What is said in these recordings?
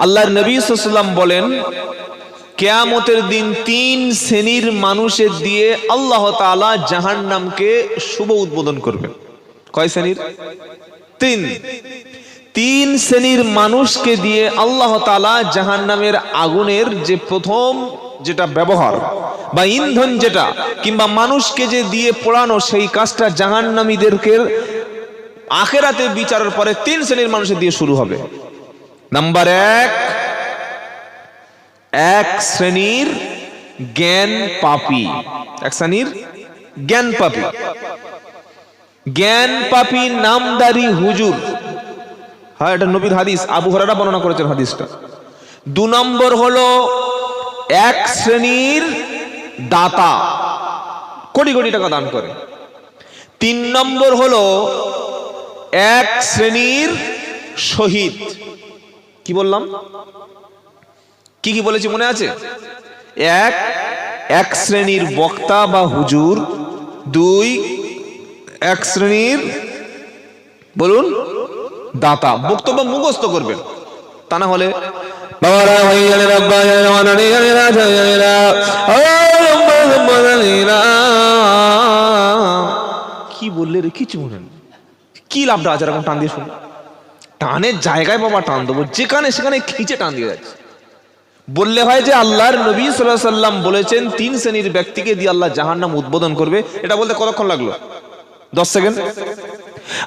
আল্লাহর নবী সাল্লাল্লাহু আলাইহি ওয়াসাল্লাম বলেন, কিয়ামতের দিন 3 শ্রেণীর মানুষের দিয়ে আল্লাহ তাআলা জাহান্নামকে শুভ উদ্বোধন করবেন। কয় শ্রেণীর? 3 শ্রেণীর মানুষকে দিয়ে আল্লাহ তাআলা জাহান্নামের আগুনের যে প্রথম যেটা ব্যবহার বা ইন্ধন যেটা কিংবা মানুষকে যে দিয়ে পোড়ানো সেই কাজটা জাহান্নামীদেরকে আখিরাতে বিচারের পরে 3 শ্রেণীর মানুষের দিয়ে শুরু হবে। নাম্বার 1, এক শ্রেণীর জ্ঞান পাপী। এক শ্রেণীর জ্ঞান পাপী, জ্ঞান পাপী নামদারি হুজুর। হ্যাঁ, এটা নবীর হাদিস, আবু হুরায়রা বর্ণনা করেছেন হাদিসটা। 2 নম্বর হলো এক শ্রেণীর দাতা, কোটি কোটি টাকা দান করে। 3 নম্বর হলো এক শ্রেণীর শহীদ। কি বললাম? কি কি বলেছি মনে আছে? এক শ্রেণীর বক্তা বা হুজুর। 2, এক শ্রেণীর বলুন দাতা। বক্তব্য মুখস্থ করবেন, তা না হলে কি বললে রে, কিছু মনে নেই। কি লাভটা আছে এরকম টান দিয়ে শুনে? টানের জায়গায় বাবা টান দেবো, যেখানে সেখানে খিঁচে টান দিয়ে যাচ্ছে। বললে হয় যে আল্লাহর নবী সাল্লাল্লাহু আলাইহি ওয়াসাল্লাম বলেছেন 3 শ্রেণীর ব্যক্তিকে দিয়ে আল্লাহ জাহান্নাম উদ্বোধন করবে। এটা বলতে কতক্ষণ লাগলো? 10 সেকেন্ড।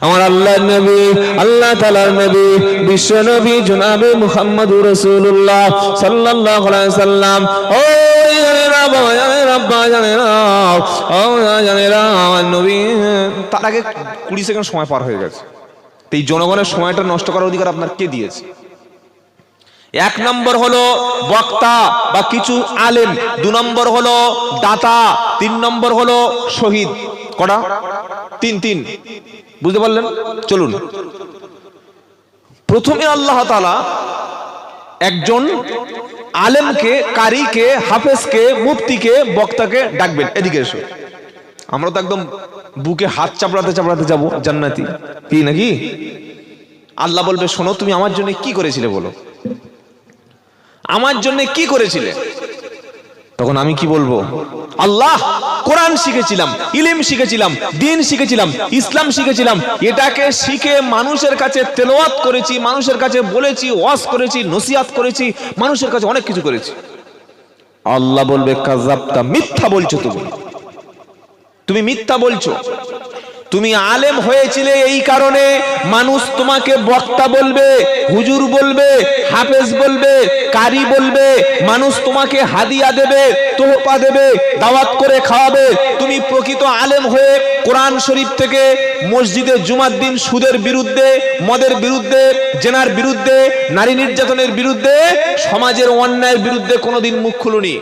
আমার আল্লাহর নবী, আল্লাহ তাআলার নবী, বিশ্ব নবী জনাবে মুহাম্মদুর রাসূলুল্লাহ সাল্লাল্লাহু আলাইহি ওয়াসাল্লাম, ও নবী, তার আগে 20 সেকেন্ড সময় পার হয়ে গেছে। এই জনগণের সময়টা নষ্ট করার অধিকার আপনার কে দিয়েছে? 1 নম্বর হলো বক্তা বা কিছু আলেম, 2 নম্বর হলো দাতা, 3 নম্বর হলো শহীদ। কটা? 3। বুঝতে পারলেন? চলুন, প্রথমে আল্লাহ তাআলা একজন আলেমকে, কারীকে, হাফেজকে, মুফতিকে, বক্তাকে ডাকবেন, এদিকে এসো। আমরা তো একদম বুকে হাত চাপড়াতে চাপড়াতে যাবো জান্নাতি, কি নাকি? আল্লাহ বলবে, শোনো, তুমি আমার জন্য কি করেছিলে বলো, আমার জন্য কি করেছিলে? তখন আমি কি বলবো? আল্লাহ, কোরআন শিখেছিলাম, ইলম শিখেছিলাম, দ্বীন শিখেছিলাম, ইসলাম শিখেছিলাম। এটাকে শিখে মানুষের কাছে তেলাওয়াত করেছি, মানুষের কাছে বলেছি, ওয়াজ করেছি, নসিহত করেছি, মানুষের কাছে অনেক কিছু করেছি। আল্লাহ বলবে, কাযাবতা, মিথ্যা বলছো, তুমি মিথ্যা বলছো। তুমি আলেম হয়েছিলে এই কারণে মানুষ তোমাকে বক্তা বলবে, হুজুর বলবে, হাফেজ বলবে, কারি বলবে। মানুষ তোমাকে হাদিয়া দেবে, তোহফা দেবে, দাওয়াত করে খাওয়াবে। তুমি প্রকৃত আলেম হয়ে কোরআন শরীফ থেকে মসজিদে জুমার দিন সুদের বিরুদ্ধে, মদের বিরুদ্ধে, জেনার বিরুদ্ধে, নারী নির্যাতনের বিরুদ্ধে, সমাজের অন্যায়ের বিরুদ্ধে কোনোদিন মুখ খুলুনি।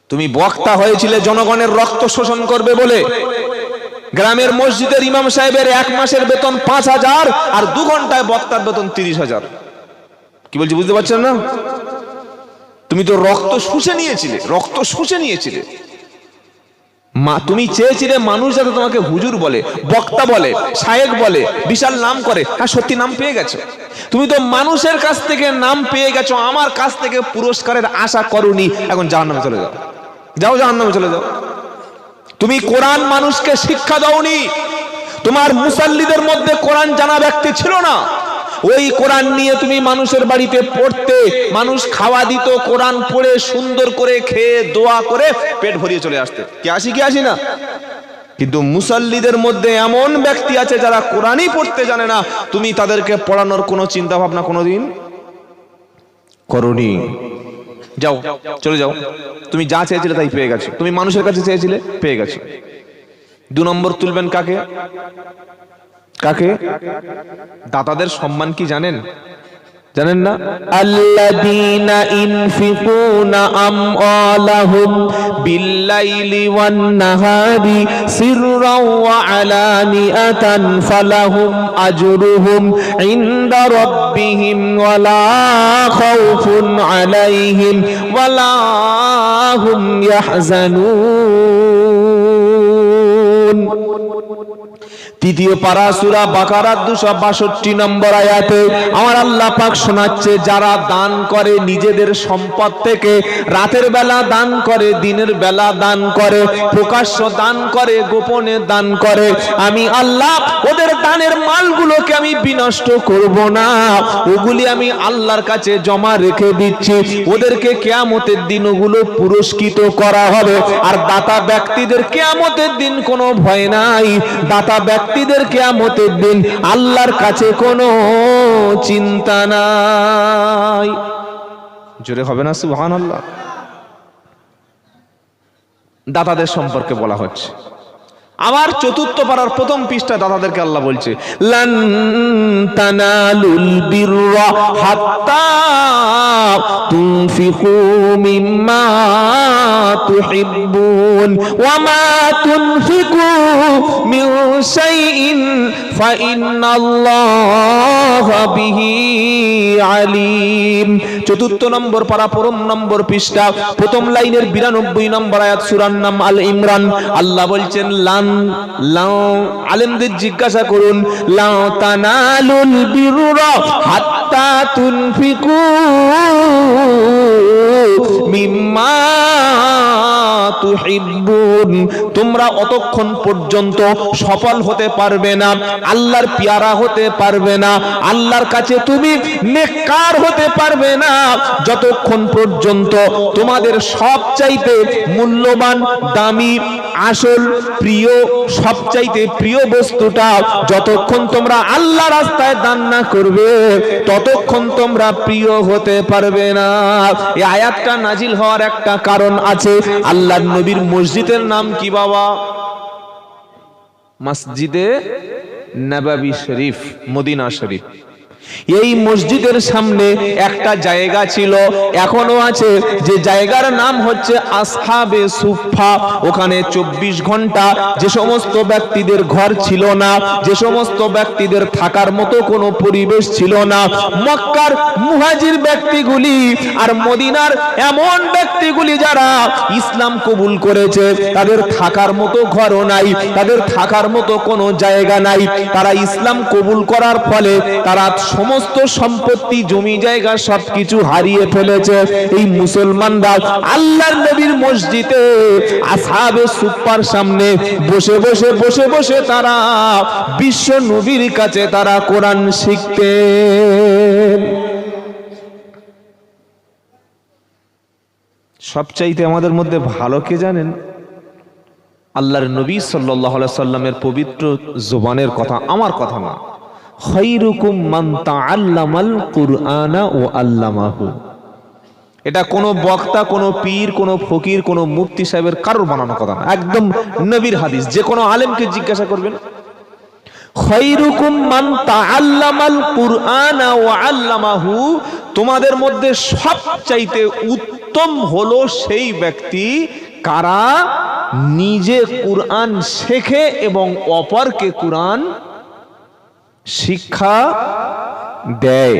তুমি বক্তা হয়েছিলে জনগণের রক্ত শোষণ করবে বলে। গ্রামের মসজিদের ইমাম সাহেবের 1 মাসের বেতন 5,000 আর 2 ঘন্টায় বক্তার বেতন 30,000। কি বলছি বুঝতে পারছেন না? তুমি তো রক্ত শুষে নিয়েছিলে, রক্ত শুষে নিয়েছিলে। তুমি চেয়েছিলে মানুষ যাতে তোমাকে হুজুর বলে, বক্তা বলে, শায়েখ বলে, বিশাল নাম করে। হ্যাঁ, সত্যি নাম পেয়ে গেছো। তুমি তো মানুষের কাছ থেকে নাম পেয়ে গেছো, আমার কাছ থেকে পুরস্কারের আশা করোনি। এখন জাহান্নামে চলে যাও, যাও জাহান্নামে চলে যাও। তুমি কোরআন মানুষকে শিক্ষা দাওনি। তোমার মুসাল্লিদের মধ্যে কোরআন জানা ব্যক্তি ছিল না। ওই কোরআন নিয়ে তুমি মানুষের বাড়িতে পড়তে, মানুষ খাওয়া দিত, কোরআন পড়ে সুন্দর করে খেয়ে দোয়া করে পেট ভরিয়ে চলে আসতে। কি আসি না? কিন্তু মুসাল্লিদের মধ্যে এমন ব্যক্তি আছে যারা কোরআনই পড়তে জানে না। তুমি তাদেরকে পড়ানোর কোনো চিন্তা ভাবনা কোনোদিন করোনি। যাও, চলে যাও। তুমি যা চেয়েছিলে তাই পেয়ে গেছো। তুমি মানুষের কাছে চেয়েছিলে, পেয়ে গেছো। 2 নম্বর তুলবেন কাকে? কাকে? দাতাদের সম্মান কি জানেন? জানেন না? আল্লাযীনা ইনফিকুনা আমওয়ালাহুম বিল্লাইলি ওয়ান নাহারি সিররাও ওয়া আলানিয়াতান ফালাহুম আজরুহুম ইনদা রাব্বিহিম ওয়ালা খাউফুন আলাইহিম ওয়ালা হুম ইয়াহজানুন। তৃতীয় পারা সূরা বাকারা 262 নম্বর আয়াতে আমার আল্লাহ পাক শোনাচ্ছে, যারা দান করে নিজেদের সম্পদ থেকে, রাতের বেলা দান করে, দিনের বেলা দান করে, প্রকাশ্য দান করে, গোপনে দান করে, আমি আল্লাহ ওদের দানের মালগুলোকে আমি বিনষ্ট করব না, ওগুলি আমি আল্লাহর কাছে জমা রেখে দিচ্ছি, ওদেরকে কিয়ামতের দিন ওগুলো পুরস্কৃত করা হবে। আর দাতা ব্যক্তিদের কিয়ামতের দিন কোনো ভয় নাই, দাতা ব্যক্তিদের কিয়ামতের দিন আল্লাহর কাছে কোনো চিন্তা নাই। জোরে হবে না সুবহানাল্লাহ? দাতাদের সম্পর্কে বলা হচ্ছে। আবার চতুর্থ পারার প্রথম পৃষ্ঠা দাতাদেরকে আল্লাহ বলছে, লান তানালুল বিররা হাত্তা তুনফিকু মিম্মা তুহিব্বুন ওয়া মা তুনফিকু মিন শাইইন ফাইন্নাল্লাহা বিহি আলিম। চতুর্থ নম্বর পারা, প্রথম নম্বর পৃষ্ঠা, প্রথম লাইনের 92 নম্বর আয়াত, সূরার নাম আল ইমরান। আল্লাহ বলছেন, আলেমদের জিজ্ঞাসা করুন, লাউ তানালুল বিররা হাত্তা তুনফিকু মিম্মা তুহিব্বুন, তোমরা অতক্ষণ পর্যন্ত সফল হতে পারবে না, আল্লাহর পেয়ারা হতে পারবে না, আল্লাহর কাছে তুমি নেককার হতে পারবে না, যতক্ষণ পর্যন্ত তোমাদের সবচাইতে মূল্যবান, দামি, আসল, প্রিয়, সবচাইতে প্রিয় বস্তুটা যতক্ষণ তোমরা আল্লাহ রাস্তায় দান না করবে, ততক্ষণ তোমরা প্রিয় হতে পারবে না। এই আয়াতটা নাজিল হওয়ার একটা কারণ আছে। আল্লাহর নবীর মসজিদের নাম কি বাবা? মসজিদে নববী শরীফ, মদিনা শরীফ। এই মসজিদের সামনে একটা জায়গা ছিল, এখনো আছে, যে জায়গার নাম হচ্ছে আসহাবে সুফা। ওখানে 24 ঘন্টা যে সমস্ত ব্যক্তিদের ঘর ছিল না, যে সমস্ত ব্যক্তিদের থাকার মতো কোনো পরিবেশ ছিল না, মক্কার মুহাজির ব্যক্তিগুলি আর মদিনার এমন ব্যক্তিগুলি যারা ইসলাম কবুল করেছে, তাদের থাকার মতো ঘরও নাই, তাদের থাকার মতো কোনো জায়গা নাই। তারা ইসলাম কবুল করার ফলে তারা সমস্ত সম্পত্তি, জমি জায়গা সবকিছু হারিয়ে ফেলেছে। এই মুসলমানরা আল্লাহর নবীর মসজিদে আসহাবে সুফার সামনে বসে বসে বসে বসে তারা বিশ্ব নবীর কাছে তারা কোরআন শিখতেন। সবচাইতে আমাদের মধ্যে ভালো কে জানেন? আল্লাহর নবী সাল্লাল্লাহু আলাইহি সাল্লামের পবিত্র জবানের কথা, আমার কথা না। খায়রুকুম মান তাআল্লামাল কুরআনা ওয়া আল্লামাহু। এটা কোনো বক্তা, কোনো পীর, কোনো ফকির, কোনো মুফতি সাহেবের কারোর বানানো কথা না, একদম নবীর হাদিস। যে কোনো আলেমকে জিজ্ঞাসা করবেন, খায়রুকুম মান তাআল্লামাল কুরআনা ওয়া আল্লামাহু, তোমাদের মধ্যে সবচাইতে উত্তম হলো সেই ব্যক্তি কারা নিজে কুরআন শেখে এবং অপরকে কুরআন শিক্ষা দেয়।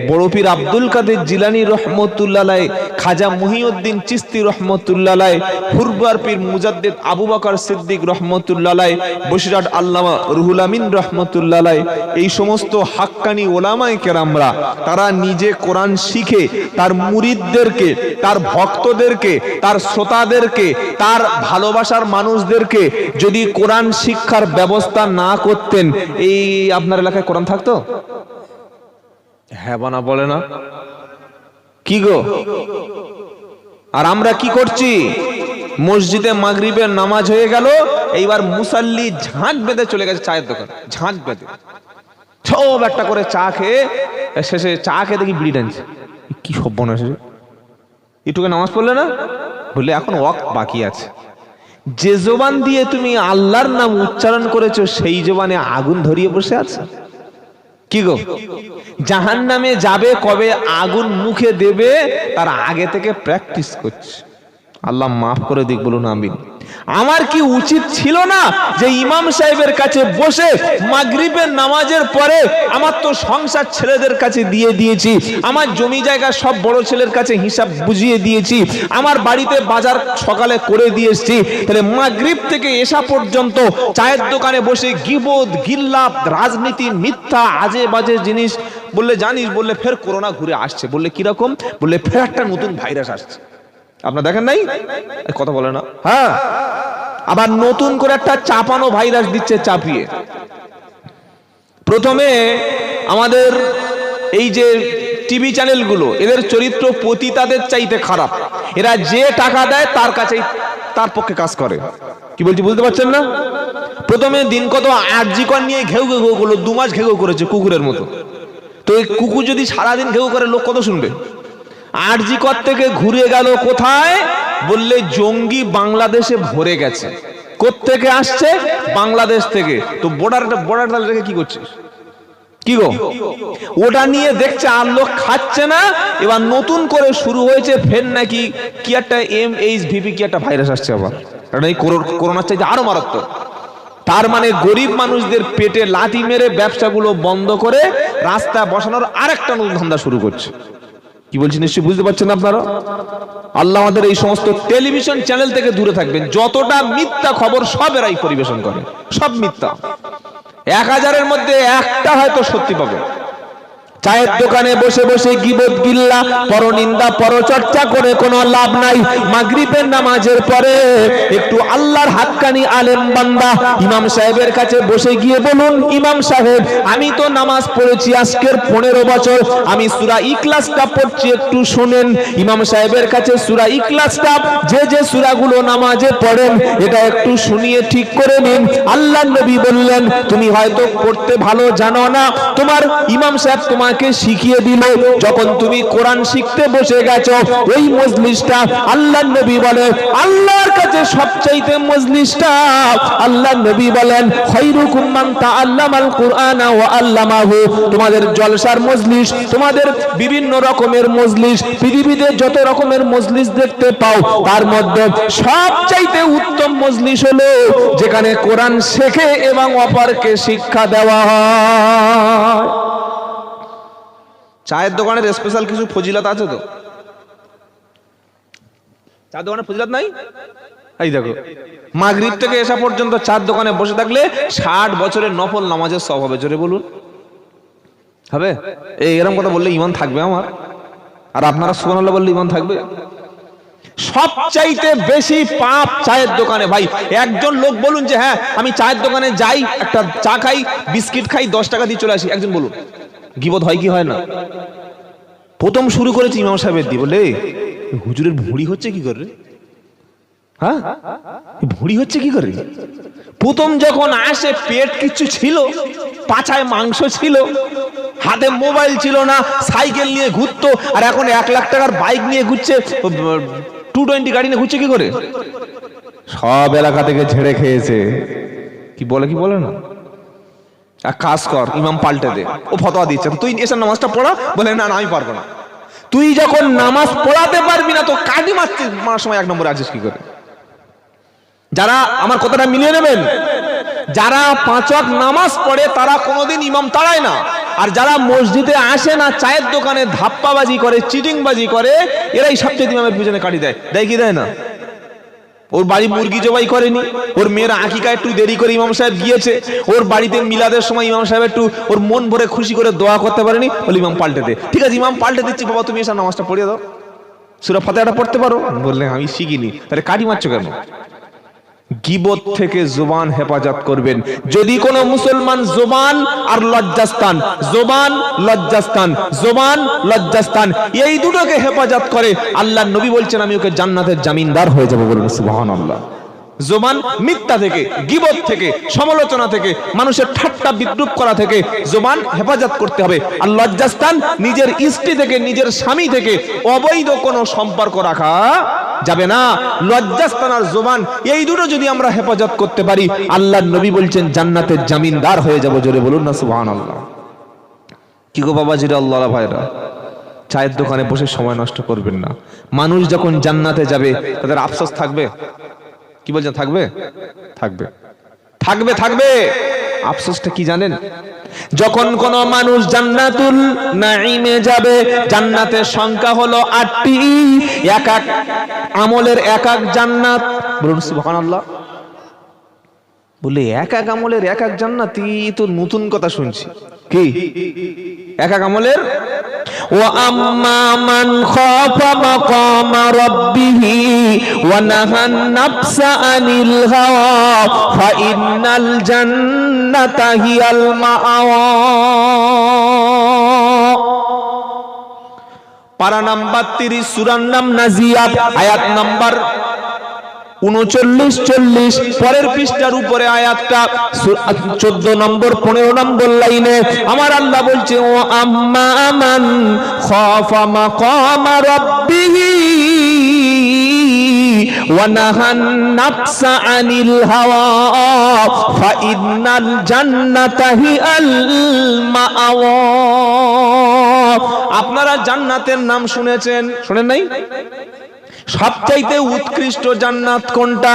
বড় পীর আব্দুল কাদের জিলানী রহমতুল্লাহ আলাইহি, খাজা মুহিউদ্দিন চিশতি রহমতুল্লাহ আলাইহি, ফুরবার পীর মুজাদ্দিদ আবু বকর সিদ্দিক রহমতুল্লাহ আলাইহি, বসিরহাট আল্লামা রুহুল আমিন রহমতুল্লাহ আলাইহি, এই সমস্ত হাক্কানি ওলামায়ে কেরামরা তারা নিজে কোরআন শিখে তার মুরিদদেরকে, তার ভক্তদেরকে, তার শ্রোতাদেরকে, তার ভালোবাসার মানুষদেরকে যদি কোরআন শিক্ষার ব্যবস্থা না করতেন, এই আপনার এলাকায় কোরআন থাকতো? হ্যাঁ বানা বলে না কি গো? আর আমরা কি করছি? মসজিদে মাগরিবের নামাজ হয়ে গেল, এইবার মুসাল্লি ঝাঁক বেঁধে চলে গেছে চায়ের দোকান, ঝাঁক বেঁধে সব একটা করে চা খেয়ে, শেষে চা খেয়ে দেখি বিড়ি টানছে। কি সর্বনাশ! একটুকে নামাজ পড়লে না, বলে এখন ওয়াক্ত বাকি আছে। যে জবান দিয়ে তুমি আল্লাহর নাম উচ্চারণ করেছো, সেই জবানে আগুন ধরিয়ে বসে আছে। কি গো, জাহান্নামে যাবে কবে, আগুন মুখে দেবে তার আগে থেকে প্র্যাকটিস করছে। আল্লাহ মাফ করে দিক, বলুন আমিন। আমার কি উচিত ছিল না যে ইমাম সাহেবের কাছে বসে মাগরিবের নামাজের পরে আমার তো সংসার ছেলেদের কাছে দিয়ে দিয়েছি, আমার জমি জায়গা সব বড় ছেলের কাছে হিসাব বুঝিয়ে দিয়েছি, আমার বাড়িতে বাজার সকালে করে দিয়ে এসেছি, তাহলে মাগরিব থেকে এশা পর্যন্ত চায়ের দোকানে বসে গীবত গিল্লাপ রাজনীতি মিথ্যা আজে বাজে জিনিস বললে জানিস, বললে ফের করোনা ঘুরে আসছে, বললে কিরকম, বললে ফের একটা নতুন ভাইরাস আসছে। আপনারা দেখেন নাই কথা বলে না? হ্যাঁ, আবার নতুন করে একটা চাপানো ভাইরাস দিচ্ছে চাপিয়ে। প্রথমে আমাদের এই যে টিভি চ্যানেলগুলো, এদের চরিত্র পতিতাদের চাইতে খারাপ। এরা যে টাকা দেয় তার কাছেই তার পক্ষে কাজ করে। কি বলছি বুঝতে পারছেন না? প্রথমে দিন কত আরজিকর নিয়ে ঘেউ ঘেউ করলো, 2 মাস ঘেউ করেছে কুকুরের মতো। তো এই কুকুর যদি সারাদিন ঘেউ করে লোক কত শুনবে? আরজিকর থেকে ঘুরে গেল কোথায়? বললে জঙ্গি বাংলাদেশে ভরে গেছে। কোত্থেকে আসছে? বাংলাদেশ থেকে। তো বর্ডারটা রেখে কি করছিস? কি গো, ওটা নিয়ে দেখছে আর লোক খাচ্ছে না। এবার নতুন করে শুরু হয়েছে ফের নাকি কি একটা MHVP কি একটা ভাইরাস আসছে আবার, এই করোনার চাইতে আরো মারাত্মক। তার মানে গরিব মানুষদের পেটে লাথি মেরে ব্যবসাগুলো বন্ধ করে রাস্তা বসানোর আরেকটা নতুন ধান্দা শুরু করছে। কি বলছি নিশ্চয়ই বুঝতে পারছেন আপনারা? আল্লাহ আমাদের এই সমস্ত টেলিভিশন চ্যানেল থেকে দূরে থাকবেন। যতটা মিথ্যা খবর সব এরাই পরিবেশন করে, সব মিথ্যা। 1000-এর মধ্যে একটা হয়তো সত্যি পাবে। চায়ের দোকানে বসে বসে গীবত গিল্লা পরনিন্দা পরচর্চা করে কোনো লাভ নাই। মাগরিবের নামাজের পরে একটু আল্লাহর হাক্কানি আলেম বান্দা ইমাম সাহেবের কাছে বসে গিয়ে বলুন, ইমাম সাহেব আমি তো নামাজ পড়েছি আজকের 15 বছর, আমি সূরা ইখলাসটা পড়ছি একটু শুনেন। ইমাম সাহেবের কাছে সূরা ইখলাসটা যে সূরাগুলো নামাজে পড়েন এটা একটু শুনিয়ে ঠিক করে নিন। আল্লাহর নবী বললেন, তুমি হয়তো পড়তে ভালো জানো না, তোমার ইমাম সাহেব তোমাকে শিখিয়ে দিল। যখন তুমি কোরআন শিখতে বসে গেছো ওই মজলিসটা আল্লাহর নবী বলে আল্লাহর কাছে সবচাইতে মজলিসটা, আল্লাহর নবী বলেন খায়রুকুম মান তাআল্লামাল কুরআনা ওয়া আল্লামাহু। তোমাদের জলসার মজলিস, তোমাদের বিভিন্ন রকমের মজলিস, পৃথিবীতে যত রকমের মজলিস দেখতে পাও তার মধ্যে সবচাইতে উত্তম মজলিস হলো যেখানে কোরআন শেখে এবং অপরকে শিক্ষা দেওয়া হয়। চায়ের দোকানের স্পেশাল কিছু ফজিলত আছে তো? চায়ের দোকানের ফজিলত নাই? এই দেখো, মাগরিব থেকে এশা পর্যন্ত চায়ের দোকানে বসে থাকলে 60 বছরের নফল নামাজের সওয়াব হবে। জোরে বলুন, হবে? এরকম কথা বললে ঈমান থাকবে আমার? আর আপনারা সুবহানাল্লাহ বললে ঈমান থাকবে? সবচাইতে বেশি পাপ চায়ের দোকানে। ভাই একজন লোক বলুন যে হ্যাঁ আমি চায়ের দোকানে যাই, একটা চা খাই, বিস্কিট খাই, 10 টাকা দিয়ে চলে আসি। একজন বলুন, গীবত হয় কি হয় না? প্রথম শুরু করেছে ইমাম সাহেবের দিয়ে, বলে হুজুরের ভুঁড়ি হচ্ছে কি করে? হ্যাঁ, ভুঁড়ি হচ্ছে কি করে? প্রথম যখন আসে পেট কিছু ছিল, পাছায় মাংস ছিল, হাতে মোবাইল ছিল না, সাইকেল নিয়ে ঘুরতো। আর এখন 1 লাখ টাকার বাইক নিয়ে ঘুরছে, 220 গাড়ি নিয়ে ঘুরছে কি করে? সব এলাকা থেকে ঝেড়ে খেয়েছে। কি বলে না, এক কাজ কর ইমাম পাল্টে দে, ও ফতোয়া দিচ্ছে, তুই এসে নামাজটা পড়া। বলে না আমি পারবো না। তুই যখন নামাজ পড়াতে পারবি না তো কাটি মারার সময় 1 নম্বরে আছিস কি করে? যারা আমার কথাটা মিলিয়ে নেবেন, যারা 5 ওয়াক্ত নামাজ পড়ে তারা কোনোদিন ইমাম তাড়ায় না। আর যারা মসজিদে আসে না, চায়ের দোকানে ধাপ্পাবাজি করে, চিটিংবাজি করে, এরাই সবচেয়ে ইমামের পিছনে কাটি দেয়। দেয় কি দেয় না? ওর বাড়ি মুরগি জবাই করেনি, ওর মেয়ের আকিকা একটু দেরি করে ইমাম সাহেব গিয়েছে, ওর বাড়িতে মিলাদের সময় ইমাম সাহেব একটু ওর মন ভরে খুশি করে দোয়া করতে পারেনি, বলে ইমাম পাল্টে দে। ঠিক আছে ইমাম পাল্টে দিচ্ছি, বাবা তুমি এসে নামাজটা পড়িয়ে দাও, সূরা ফাতিহাটা পড়তে পারো। বললে আমি শিখিনি। তাহলে কাটি মারছো কেন? গীবত থেকে জবান হেফাজত করবেন। যদি কোনো মুসলমান জবান আর লজ্জাস্থান, জবান লজ্জাস্থান, জবান লজ্জাস্থান এই দুটোকে হেফাজত করে, আল্লাহর নবী বলছেন আমি ওকে জান্নাতের জামিনদার হয়ে যাব। বলুন সুবহানাল্লাহ। জবান মিথ্যা থেকে, গীবত থেকে, সমালোচনা থেকে, মানুষের ঠাট্টা বিদ্রূপ করা থেকে জবান হেফাজত করতে হবে। আর লজ্জাস্থান নিজের স্ত্রী থেকে, নিজের স্বামী থেকে অবৈধ কোনো সম্পর্ক রাখা যাবে না। লজ্জাস্থান আর জবান এই দুটো যদি আমরা হেফাজত করতে পারি, আল্লাহর নবী বলছেন জান্নাতের জামিনদার হয়ে যাব। জোরে বলুন না সুবহানাল্লাহ। কি গো বাবাজিরা, আল্লাহ ভাইরা, চায়ের দোকানে বসে সময় নষ্ট করবেন না। মানুষ যখন জান্নাতে যাবে তাদের আফসোস থাকবে? কি বলছেন? থাকবে থাকবে থাকবে থাকবে। আফসোসটা কি জানেন? যখন কোন মানুষ জান্নাতুল নাঈমে যাবে, জান্নাতের সংখ্যা হলো 8টি, এক এক আমলের এক এক জান্নাত। বলুন সুবহানাল্লাহ। বলে এক এক আমলের এক এক জান্নাত, তো নতুন কথা শুনছি। কি এক এক আমলের? ওয়া আম্মা মান খাফা মাকামা রাব্বিহি ওয়া নাহান নাফসা আনিল হাওয়া ফা ইন্নাল জান্নাতা হিয়াল মাআওয়া। পারা নাম্বার 30, সূরার নাম নাজিয়াত, আয়াত নাম্বার 39-40, পরের পৃষ্ঠার উপরে আয়াতটা 14 নম্বর 15 নম্বর লাইনে আমার আল্লাহ বলছে, ও আম্মা মান খাফা মাকামা রাব্বিহি ওয়া নাহান নাফসা আনিল হাওয়া ফা ইন্নাল জান্নাতা হিয়াল মাআওয়া। আপনারা জান্নাতের নাম শুনেছেন, শুনেন নাই? সবচাইতে উৎকৃষ্ট জান্নাত কোনটা?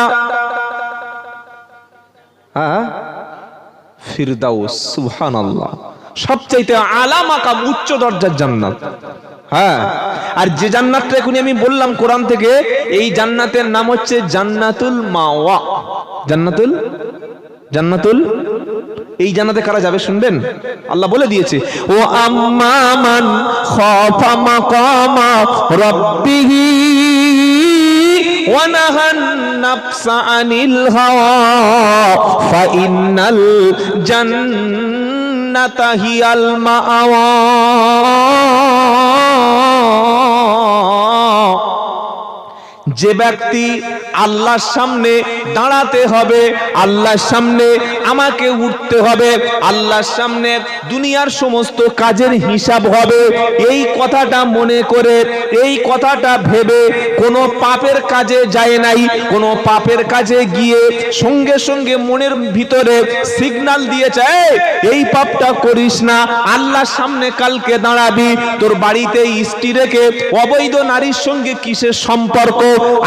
ফিরদাউস। সুবহানাল্লাহ। সবচাইতে আলা মাকাম, উচ্চ দরজার জান্নাত। হ্যাঁ, আর যে জান্নাতটা এখন আমি বললাম কোরআন থেকে, এই জান্নাতের নাম হচ্ছে জান্নাতুল মাওয়া। জান্নাতুল এই জান্নাতে কারা যাবে শুনবেন? আল্লাহ বলে দিয়েছে, ও আম্মা মান খাফা মাকামা রাব্বিহি ওয়া নাহান নাফসা আনিল হাওয়া ফা ইন্নাল জান্নাতা হিয়াল মাআওয়া। যে ব্যক্তি আল্লাহর সামনে দাঁড়াতে হবে, আল্লাহর সামনে আমাকে উঠতে হবে, আল্লাহর সামনে দুনিয়ার সমস্ত কাজের হিসাব হবে, এই কথাটা মনে করে, এই কথাটা ভেবে কোনো পাপের কাজে যায় নাই, কোনো পাপের কাজে গিয়ে সঙ্গে সঙ্গে মনের ভিতরে সিগন্যাল দিয়েছে, এই পাপটা করিস না, আল্লাহর সামনে কালকে দাঁড়াবি, তোর বাড়িতে স্ত্রী রেখে অবৈধ নারীর সঙ্গে কিসের সম্পর্ক,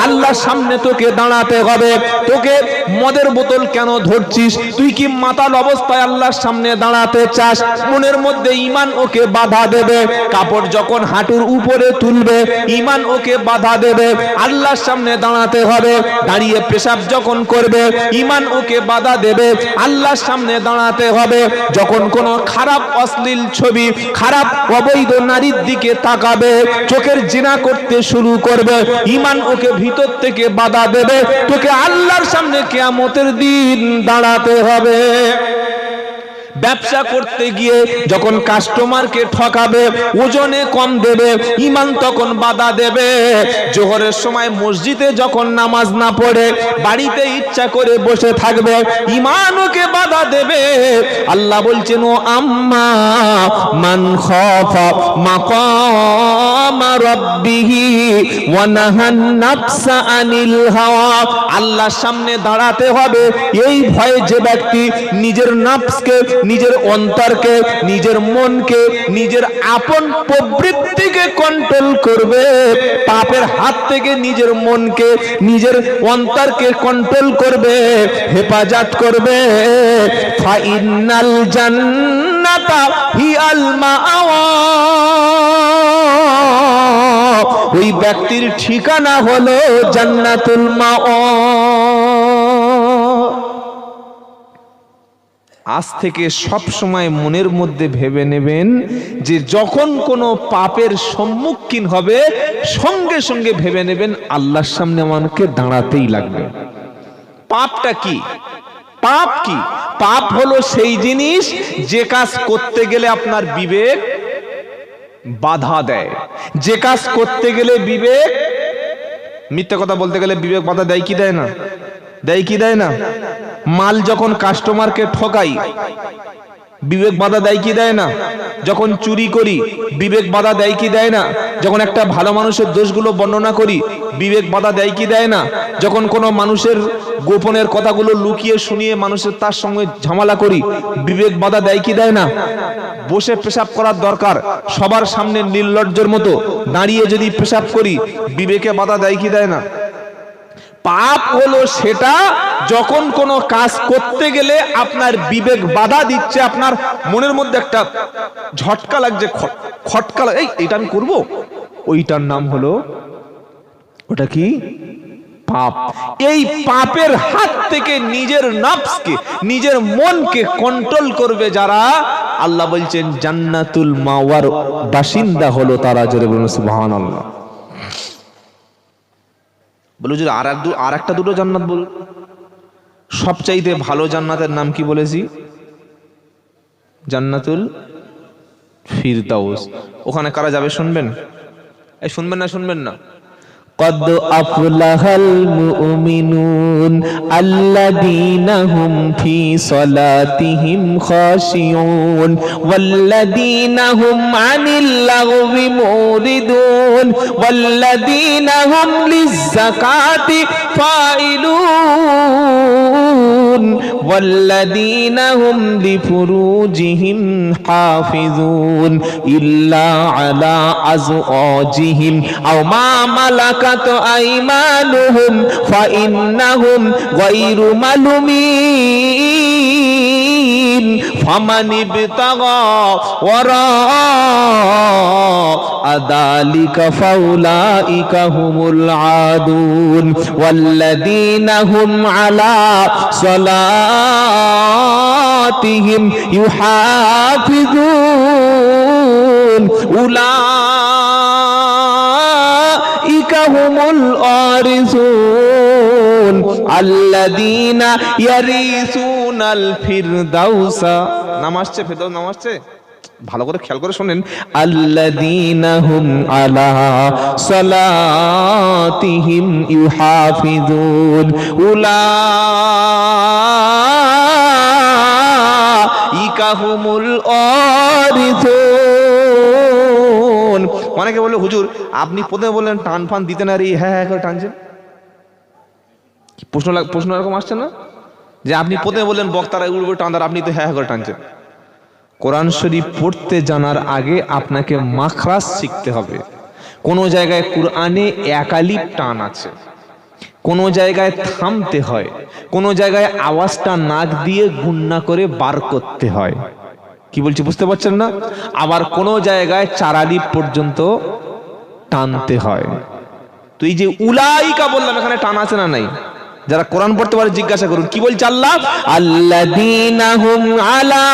আল্লাহর সামনে তোকে দাঁড়াতে হবে। তোকে মদের বোতল কেন ধরছিস? তুই কি মাতাল অবস্থায় আল্লাহর সামনে দাঁড়াতে চাস? মনের মধ্যে ঈমান ওকে বাধা দেবে। কাপড় যখন হাঁটুর উপরে তুলবে, ঈমান ওকে বাধা দেবে। আল্লাহর সামনে দাঁড়াতে হবে। দাঁড়িয়ে পেশাব যখন করবে, ঈমান ওকে বাধা দেবে। আল্লাহর সামনে দাঁড়াতে হবে। যখন কোনো খারাপ অশ্লীল ছবি, খারাপ অবৈধ নারীর দিকে তাকাবে, চোখের জিনা করতে শুরু করবে, ঈমান ওকে ভিতর থেকে বাধা দেবে। তোকে আল্লাহর সামনে কিয়ামতের দিন দাঁড়াতে হবে। ব্যবসা করতে গিয়ে যখন কাস্টমারকে ঠকাবে, ওজনে কম দেবে, ঈমান তখন বাধা দেবে। জোহরের সময় মসজিদে যখন নামাজ না পড়ে বাড়িতে ইচ্ছা করে বসে থাকবে, ঈমান ওকে বাধা দেবে। আল্লাহ বলছেন, ও আম্মা মান খাফা মাকামা রাব্বিহি ওয়া নাহান নাফসা আনিল হাওয়া। আল্লাহর সামনে দাঁড়াতে হবে এই ভয়ে যে ব্যক্তি নিজের নফসকে, নিজের অন্তরকে, নিজের মনকে, নিজের আপন প্রবৃত্তিকে কন্ট্রোল করবে, পাপের হাত থেকে নিজের মনকে, নিজের অন্তরকে কন্ট্রোল করবে, হেফাজত করবে, ফাইনাল জান্নাতা হিয়াল মাআওয়া। ওই ব্যক্তির ঠিকানা হলো জান্নাতুল মাআওয়া। আজ থেকে সব সময় মনের মধ্যে ভেবে নেবেন যে যখন কোনো পাপের সম্মুখীন হবে, সঙ্গে সঙ্গে ভেবে নেবেন আল্লাহর সামনে আমাকে দাঁড়াতেই লাগবে। পাপটা কি? পাপ কি? পাপ হলো সেই জিনিস যে কাজ করতে গেলে আপনার বিবেক বাধা দেয়। যে কাজ করতে গেলে বিবেক, মিথ্যা কথা বলতে গেলে বিবেক বাধা দেয় কি দেয় না? দেয় কি দেয় না? মাল যখন কাস্টমারকে ঠকাই, বিবেক বাধা দেয় কি দেয় না? যখন চুরি করি, বিবেক বাধা দেয় কি দেয় না? যখন একটা ভালো মানুষের দোষগুলো বর্ণনা করি, বিবেক বাধা দেয় কি দেয় না? যখন কোনো মানুষের গোপনের কথাগুলো লুকিয়ে শুনিয়ে মানুষের তার সঙ্গে ঝামেলা করি, বিবেক বাধা দেয় কি দেয় না? বসে পেশাব করার দরকার, সবার সামনে নির্লজ্জের মতো দাঁড়িয়ে যদি পেশাব করি, বিবেকে বাধা দেয় কি দেয় না? পাপ হলো সেটা যখন কোনো কাজ করতে গেলে আপনার বিবেক বাধা দিচ্ছে, আপনার মনের মধ্যে একটা ঝটকা লাগছে, খটকা লাগে, এইটা আমি করব, ওইটার নাম হলো, ওটা কি? পাপ। এই পাপের হাত থেকে নিজের নফসকে, নিজের মনকে কন্ট্রোল করবে যারা, আল্লাহ বলছেন জান্নাতুল মাওয়ার বাসিন্দা হলো তারা। জোরে বলুন সুবহানাল্লাহ। বলো যে আর একটা দুটো জান্নাত বল। সবচাইতে ভালো জান্নাতের নাম কি বলেছি? জান্নাতুল ফিরদাউস। ওখানে কারা যাবে শুনবেন? এই শুনবেন না, শুনবেন না? قد أفلح المؤمنون الذين هم في صلاتهم خاشعون والذين هم عن اللغو معرضون والذين هم للزكاة فاعلون والذين هم لفروجهم حافظون إلا على أزواجهم أو ما ملكت أيمانهم فإنهم غير ملومين فمن ابتغى وراء ذلك فأولئك هم العادون والذين هم على صلاتهم يحافظون أولئك هم الوارثون الذين يرثون الفردوس। নামাজছে ফেরদাউস, নামাজছে ভালো করে খেয়াল করে শুনেন। আল্লাযীনা হুম আলা সালাতিহিম ইউহাফিজুন উলাইকা হুমুল ওয়ারিসুন। অনেকে বলে হুজুর আপনি প্রথমে বললেন টান ফান দিতে না রে, হ্যাঁ হ্যাঁ করে টানছেন। প্রশ্ন এরকম আসছে না যে আপনি প্রথমে বললেন বক্তারা উড়বে টানদার, আপনি তো হ্যাঁ করে টানছেন। কোরআন শরীফ পড়তে জানার আগে আপনাকে মাখরাজ শিখতে হবে। কোন জায়গায় কোরআনে একালিপ টান আছে, কোন জায়গায় থামতে হয়, কোন জায়গায় আওয়াজটা নাক দিয়ে গুন্না করে বার করতে হয়। কি বলছি বুঝতে পারছেন না? আবার কোন জায়গায় চারালিপ পর্যন্ত টানতে হয়। তো এই যে উলাইকা বললাম, এখানে টান আছে না নাই? যারা কোরআন পড়তে পারে জিজ্ঞাসা করুন কি বলছে আল্লাহ? আল্লাযীনা হুম আলা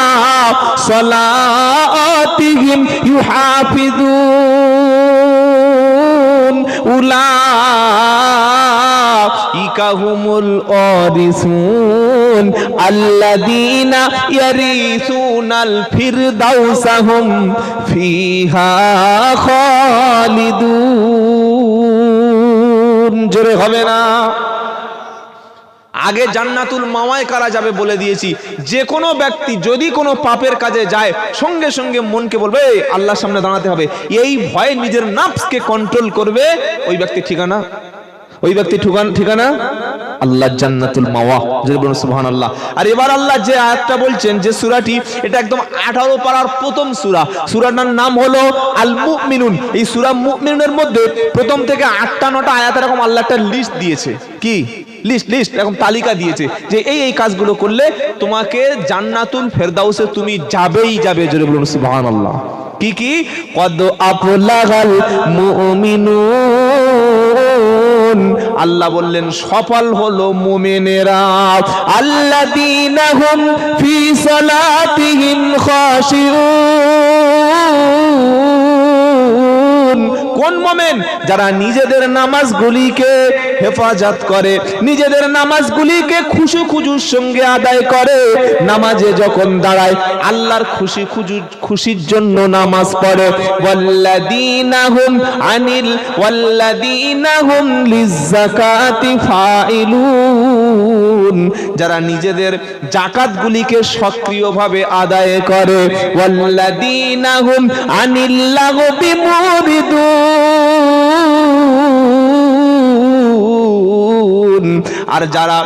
সালাতিহিম ইউহাফিজুন উলাইকা হুমুল ওয়ারিসুন আল্লাযীনা ইয়ারিসুনাল ফিরদাউসা হুম ফিহা খালিদুন। জোরে হবে না? আগে জান্নাতুল মাওয়ায় কারা যাবে বলে দিয়েছি। যে কোনো ব্যক্তি যদি কোনো পাপের কাজে যায় সঙ্গে সঙ্গে মনকে বলবে আল্লাহর সামনে দাঁড়াতে হবে, এই ভয়ে নিজের নফসকে কন্ট্রোল করবে, ওই ব্যক্তি ঠিকানা, ওই ব্যক্তি ঠিকানা আল্লাহ জান্নাতুল মাওয়া। যদি বলুন সুবহানাল্লাহ। আর এবার আল্লাহ যে আয়াতটা বলছেন, যে সূরাটি, এটা একদম 18 পারার প্রথম সূরা। সূরাটার নাম হলো আল মুমিনুন। এই সূরা মুমিনুনের মধ্যে প্রথম থেকে 8টা-9টা আয়াত এরকম আল্লাহ একটা লিস্ট দিয়েছে। কি লিস্ট? এরকম তালিকা দিয়েছে যে এই কাজগুলো করলে তোমাকে জান্নাতুল ফেরদাউসে তুমি যাবেই যাবে। জোরে বলুন সুবহানাল্লাহ। কি কি? কদ আফলাগাল মুমিনুন, আল্লাহ বললেন সফল হলো মুমিনেরা। আল্লাযীনা হুম ফি সালাতিহিম খাশিউন। কোন মুমিন? যারা নিজেদের নামাজগুলিকে হেফাজত করে, নিজেদের নামাজগুলিকে খুশুর সঙ্গে আদায় করে। নামাজে যখন দাঁড়ায় আল্লাহর খুশির জন্য নামাজ পড়ে। ওয়াল্লাযীনা হুম লিয-যাকাতি ফাইলুন, যারা নিজেদের যাকাতগুলিকে সক্রিয়ভাবে আদায় করে। ওয়াল্লাযীনা হুম আনিল লাগবি মুরিদুন, আর যারা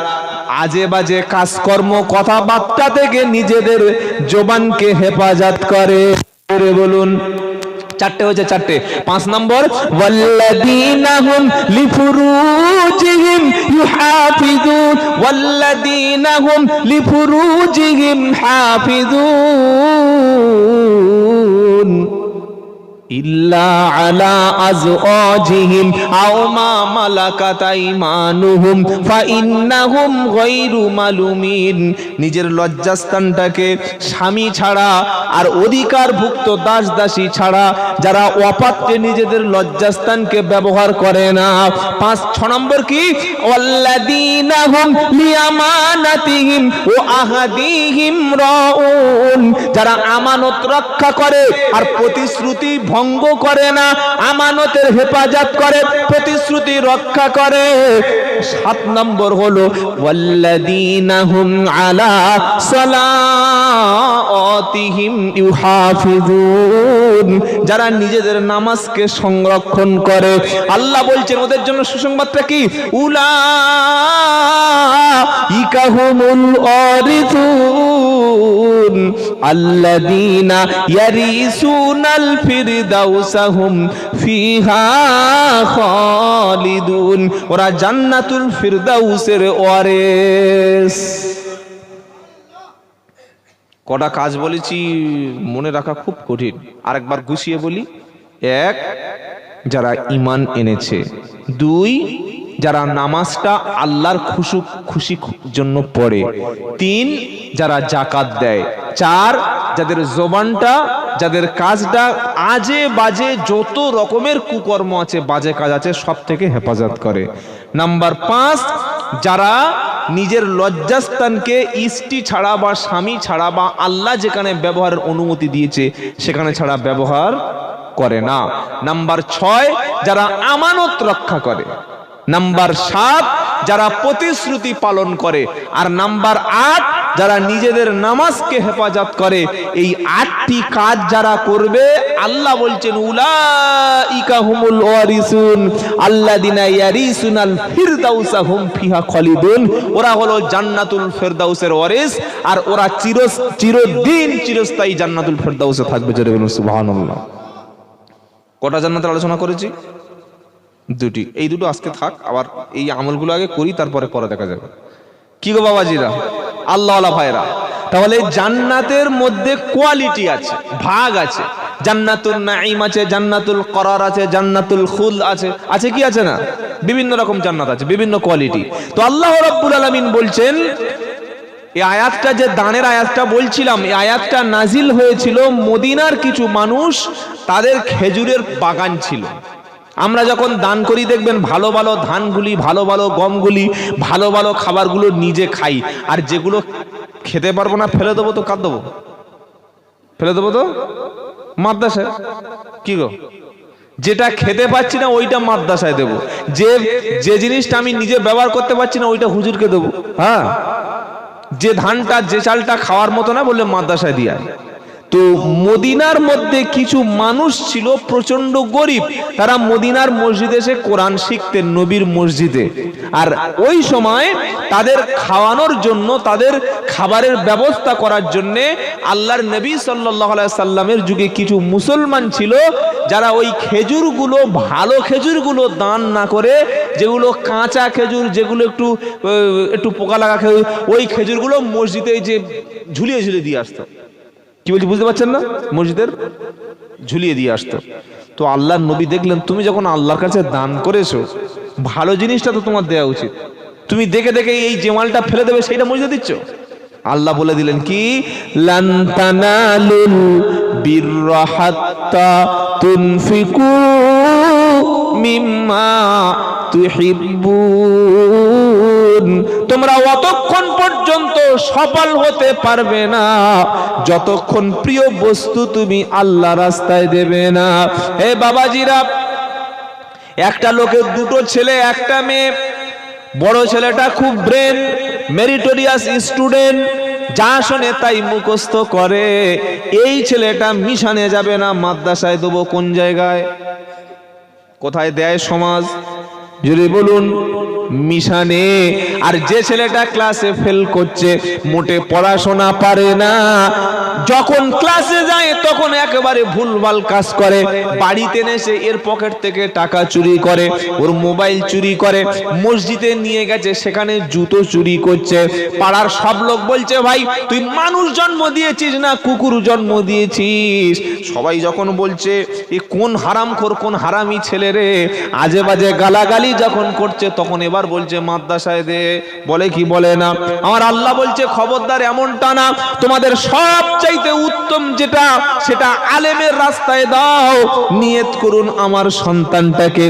আজে বাজে কাজকর্ম কথাবার্তা থেকে নিজেদের জবানকে হেফাজত করে। বলুন চারটে হয়েছে, চারটে। 5 নম্বর ওয়াল্লাযীনা হুম লিফুরুজিহিম ইউহাফিজুন, ওয়াল্লাযীনা হুম লিফুরুজিহিম হাফিজুন ইল্লা আলা আজওয়াজিহিম আও মা মালাকাত আইমানুহুম ফাইন্নাহুম গায়রু মালুমিন। নিজের লজ্জাস্থানটাকে স্বামী ছাড়া আর অধিকারভুক্ত দাস দাসী ছাড়া যারা অপাত্রে নিজেদের লজ্জাস্থানকে ব্যবহার করে না। 6 নম্বর কি ওয়াল্লাযীনা হুম লিআমানাতিহিম ওয়া আহাদিহিম রাউন, যারা আমানত রক্ষা করে আর প্রতিশ্রুতি ভঙ্গ করে না, আমানতের হেফাজত করে, প্রতিশ্রুতি রক্ষা করে। 7 নম্বর হলো ওয়াল্লাযীনা হুম আলা সালাওয়াতিহিম ইউহাফিজুন, যারা নিজেদের নামাজকে সংরক্ষণ করে। আল্লাহ বলছেন ওদের জন্য সুসংবাদটা কি, উলাইকা হুমুল ওয়ারিসুন আল্লাযীনা ইয়ারিসুনাল ফিরদাউসা হুম ফিহা খালিদুন, ওরা জান্নাতুল ফিরদাউসের ওয়ারিস। কটা কাজ বলেছি মনে রাখা খুব কঠিন, আরেকবার গুছিয়ে বলি। 1, যারা ঈমান এনেছে। 2, যারা নামাজটা আল্লাহর খুশির জন্য পড়ে। 3, যারা যাকাত দেয়। 4, যাদের জবানটা, যাদের কাজটা আজে বাজে যত রকমের কুকর্ম আছে, বাজে কাজ আছে, সব থেকে হেফাজত করে। নাম্বার 5, যারা নিজের লজ্জাস্থানকে স্ত্রী ছাড়া বা স্বামী ছাড়া বা আল্লাহ যেখানে ব্যবহারের অনুমতি দিয়েছে সেখানে ছাড়া ব্যবহার করে না। নাম্বার 6, যারা আমানত রক্ষা করে। নাম্বার 7, যারা প্রতিশ্রুতি পালন করে। আর নাম্বার 8, যারা নিজেদের নামাজকে হেফাজত করে। এই 8টি কাজ যারা করবে, আল্লাহ বলছেন উলাইকা হুমুল ওয়ারিসুন আল্লাযীনা ইয়ারিসুনাল ফিরদাউসা হুম ফিহা খালিদুন, ওরা হলো জান্নাতুল ফিরদাউসের ওয়ারিস, আর ওরা চিরদিন চিরস্থায়ী জান্নাতুল ফিরদাউসে থাকবে। জোরে বলুন সুবহানাল্লাহ। কটা জান্নাতের আলোচনা করেছি? 2টি। এই 2টো আজকে থাক, আবার এই আমলগুলো আগে করি, তারপরে পরে দেখা যাবে। কি গো বাবাজিরা, আল্লাহওয়ালা ভাইরা, তাহলে জান্নাতের মধ্যে কোয়ালিটি আছে, ভাগ আছে। জান্নাতুল নাঈম আছে, জান্নাতুল করার আছে, জান্নাতুল খুলদ আছে, আছে কি আছে না? বিভিন্ন রকম জান্নাত আছে, বিভিন্ন কোয়ালিটি। তো আল্লাহ রাব্বুল আলামিন বলছেন, এই আয়াতটা যে দানের আয়াতটা বলছিলাম, এই আয়াতটা নাজিল হয়েছিল মদিনার কিছু মানুষ, তাদের খেজুরের বাগান ছিল। আমরা যখন দান করি দেখবেন ভালো ভালো ধানগুলি, ভালো ভালো গমগুলি, ভালো ভালো খাবারগুলো নিজে খাই, আর যেগুলো খেতে পারবো না ফেলে দেবো তো কাঁদ দেবো, ফেলে দেবো তো মাদ্রাসায়। কি গো, যেটা খেতে পাচ্ছি না ওইটা মাদ্রাসায় দেবো, যে জিনিসটা আমি নিজে ব্যবহার করতে পারছি না ওইটা হুজুরকে দেবো। হ্যাঁ, যে ধানটা যে চালটা খাওয়ার মতো না বললে মাদ্রাসায় দিয়ে। তো মদিনার মধ্যে কিছু মানুষ ছিল প্রচন্ড গরিব, তারা মদিনার মসজিদে এসে কোরআন শিখতেন, নবীর মসজিদে। আর ওই সময় তাদের খাওয়ানোর জন্য, তাদের খাবারের ব্যবস্থা করার জন্য আল্লাহর নবী সাল্লাল্লাহু আলাইহি সাল্লামের যুগে কিছু মুসলমান ছিল, যারা ওই খেজুরগুলো, ভালো খেজুরগুলো দান না করে, যেগুলো কাঁচা খেজুর, যেগুলো একটু পোকা লাগা খেজুর, ওই খেজুরগুলো মসজিদে যে ঝুলিয়ে ঝুলিয়ে দিয়ে আসতো। কি বলছি বুঝতে পারছেন না? মসজিদের ঝুলিয়ে দিয়ে আসতো। তো আল্লাহর নবী দেখলেন, তুমি যখন আল্লাহর কাছে দান করেছো, ভালো জিনিসটা তো তোমার দেওয়া উচিত। তুমি দেখে দেখে এই জেমালটা ফেলে দেবে, সেইটা মসজিদে দিচ্ছ। আল্লাহ বলে দিলেন কি, লান তানালুল বিররা হাত্তা তুনফিকু মিম্মা তুহিব্বুন, তোমরা অতক্ষণ পর্যন্ত সফল হতে পারবে না যতক্ষণ প্রিয় বস্তু তুমি আল্লাহ রাস্তায় দেবে না। হে বাবাজিরা, একটা লোকের 2টো ছেলে, একটা মেয়ে। বড় ছেলেটা খুব ব্রেন, মেরিটোরিয়াস স্টুডেন্ট, যা শোনে তাই মুখস্থ করে। এই ছেলেটা মিশনে যাবে না, মাদ্রাসায় দেবো। কোন জায়গায়, কোথায় দেয় সমাজ? যদি বলুন, মিশানে। আর যে ছেলেটা ক্লাসে ফেল করছে, মোটে পড়াশোনা পারে না, যখন ক্লাসে যায় তখন একেবারে ভুলভাল কাজ করে, বাড়িতে এসে এর পকেট থেকে টাকা চুরি করে, ওর মোবাইল চুরি করে, মসজিদে নিয়ে গেছে সেখানে জুতো চুরি করছে। পাড়ার সব লোক বলছে ভাই তুই মানুষ জন্ম দিয়েছিস না কুকুর জন্ম দিয়েছিস। সবাই যখন বলছে এ কোন হারামখোর, কোন হারামি ছেলে রে, আজে বাজে গালাগালি যখন করছে, তখন এবার বলছে মাদ্রাসায় দে। বলে কি বলে না? আমার আল্লাহ বলছে খবরদার এমনটা না, তোমাদের সব চাইতে উত্তম যেটা সেটা আলেমের রাস্তায় দাও। নিয়ত করুন আমার সন্তানটাকে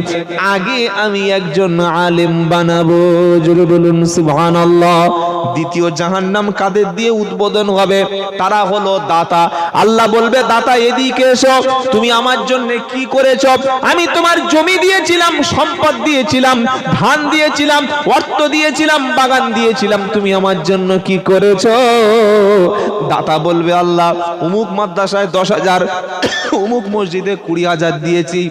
আগে আমি একজন আলেম বানাবো। জোরে বলুন সুবহানাল্লাহ। দ্বিতীয় জাহান্নাম কাদের দিয়ে উদ্বোধন হবে? তারা হলো দাতা। আল্লাহ বলবে দাতা এদিকে এসো, তুমি আমার জন্য কি করেছো? আমি তোমার জমি দিয়েছিলাম, সম্পদ দিয়েছিলাম, ধান দিয়েছিলাম, অর্থ দিয়েছিলাম, বাগান দিয়েছিলাম, তুমি আমার জন্য কি করেছো? দাতা বলবে আল্লাহ অমুক মাদ্রাসায় 10,000, অমুক মসজিদে 20,000 দিয়েছি,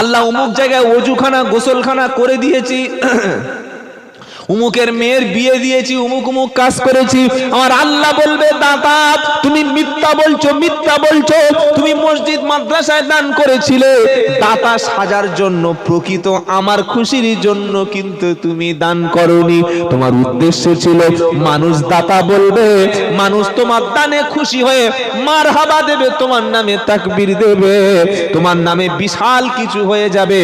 আল্লাহ অমুক জায়গায় ওযুখানা গোসলখানা করে দিয়েছি, উমুকের মেয়ের বিয়ে দিয়েছি, উমুক উমুক কাজ করেছি। আমার আল্লাহ বলবে দাতা তুমি মিথ্যা বলছো, মিথ্যা বলছো, তুমি মসজিদ মাদ্রাসায় দান করেছিলে দাতা সাজার জন্য, প্রকৃত আমার খুশির জন্য কিন্তু তুমি দান করনি। তোমার উদ্দেশ্য ছিল মানুষ দাতা বলবে, মানুষ তোমার দানে খুশি হয়ে মারহাবা দেবে, তোমার নামে তাকবীর দেবে, তোমার নামে বিশাল কিছু হয়ে যাবে,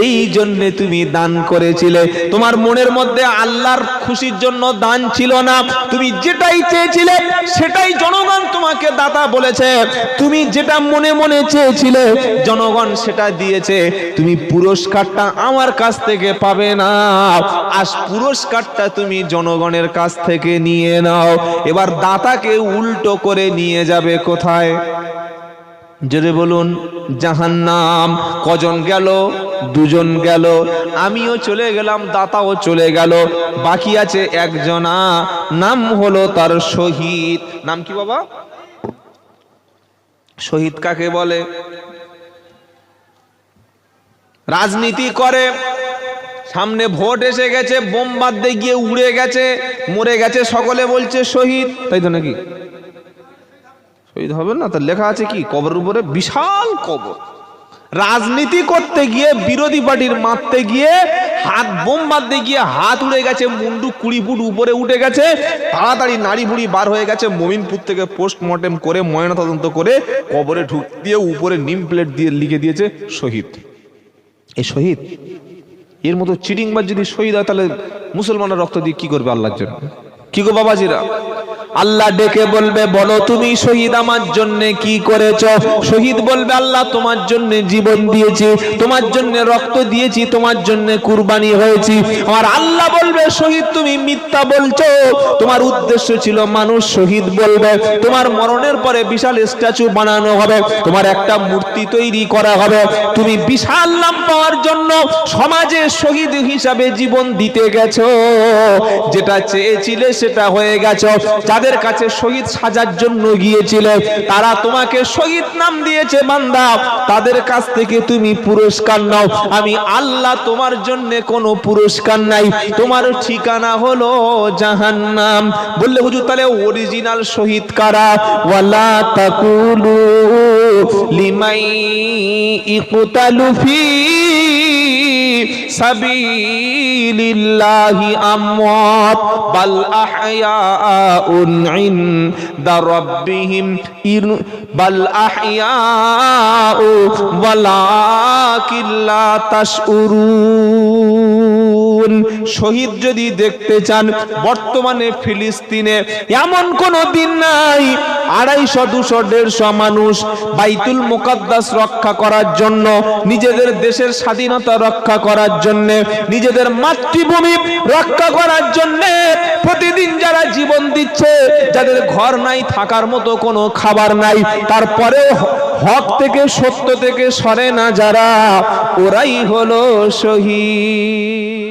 এই জন্য তুমি দান করেছিলে। তোমার মনের মধ্যে আল্লাহর খুশির জন্য দান ছিল না, তুমি যেটাই চেয়েছিলে সেটাই জনগণ তোমাকে দাতা বলেছে, তুমি যেটা মনে মনে চেয়েছিলে জনগণ সেটা দিয়েছে, তুমি পুরস্কারটা আমার কাছ থেকে পাবে না, আজ পুরস্কারটা তুমি জনগণের কাছ থেকে নিয়ে নাও। এবার দাতাকে উল্টো করে নিয়ে যাবে কোথায়? জোরে বলুন জাহান্নাম। কজন গেল? 2 জন গেল, আমিও চলে গেলাম, দাতাও চলে গেল, বাকি আছে একজনা, নাম হলো তার শহীদ। নাম কি বাবা? শহীদ কাকে বলে? রাজনীতি করে, সামনে ভোট এসে গেছে, বোম বাঁধতে গিয়ে উড়ে গেছে, মরে গেছে, সকলে বলছে শহীদ, তাই তো নাকি? শহীদ হবে না? তার লেখা আছে কি কবরের উপরে? বিশাল কবর। রাজনীতি করতে গিয়ে, বিরোধী পার্টির মারতে গিয়ে, হাত বোম বাঁধতে গিয়ে হাত উড়ে গেছে, মুন্ডু 20 ফুট উপরে উঠে গেছে, তাড়াতাড়ি নাড়ি বুড়ি বার হয়ে গেছে, মমিনপুর থেকে পোস্টমর্টেম করে ময়নাতদন্ত করে কবরে ঢুক দিয়ে উপরে নিম প্লেট দিয়ে লিখে দিয়েছে শহীদ। এই শহীদ, এর মতো চিটিংবাজ যদি শহীদ হয় তাহলে মুসলমানরা রক্ত দিয়ে কি করবে আল্লাহর জন্য? কি গো বাবাজিরা? আল্লাহ ডেকে বলবে বলো তুমি শহীদ আমার জন্য কি করেছো? শহীদ বলবে আল্লাহ তোমার জন্য জীবন দিয়েছি, তোমার জন্য রক্ত দিয়েছি, তোমার জন্য কুরবানি হয়েছি। আমার আল্লাহ বলবে শহীদ তুমি মিথ্যা বলছো, তোমার উদ্দেশ্য ছিল মানুষ। শহীদ বলবে তোমার মরণের পরে বিশাল স্ট্যাচু বানানো হবে, তোমার একটা মূর্তি তৈরি করা হবে, তুমি বিশাল নাম পাওয়ার জন্য সমাজে শহীদ হিসাবে জীবন দিতে গেছো, যেটা চেয়েছিলে সেটা হয়ে গেছো। যাদের কাছে শহীদ সাজার জন্য গিয়েছিলে তারা তোমাকে শহীদ নাম দিয়েছে বান্দা, তাদের কাছ থেকে তুমি পুরস্কার নাও। আমি আল্লাহ তোমার জন্য কোনো পুরস্কার নাই, তোমার ঠিকানা হলো জাহান্নাম। বললে হুজুর তাহলে অরিজিনাল শহীদ কারা? ওয়ালা তাকুলু লিমাই ইকতালু ফি সাবিলিল্লাহি আমওয়াত বাল আহইয়াউন ইনদা রাব্বিহিম বাল আহইয়াউ ওয়ালাকিন লা তাশউরুন। শহীদ যদি দেখতে চান বর্তমানে ফিলিস্তিনে এমন কোন দিন নাই 250, 200, 150 মানুষ বাইতুল মুকাদ্দাস রক্ষা করার জন্য, নিজেদের দেশের স্বাধীনতা রক্ষা করার জন্য, নিজেদের মাতৃভূমি রক্ষা করার জন্য প্রতিদিন যারা জীবন দিচ্ছে, যাদের ঘর নাই, থাকার মতো কোনো খাবার নাই, তারপরে হক থেকে সত্য থেকে সরে না যারা, ওরাই হলো শহীদ।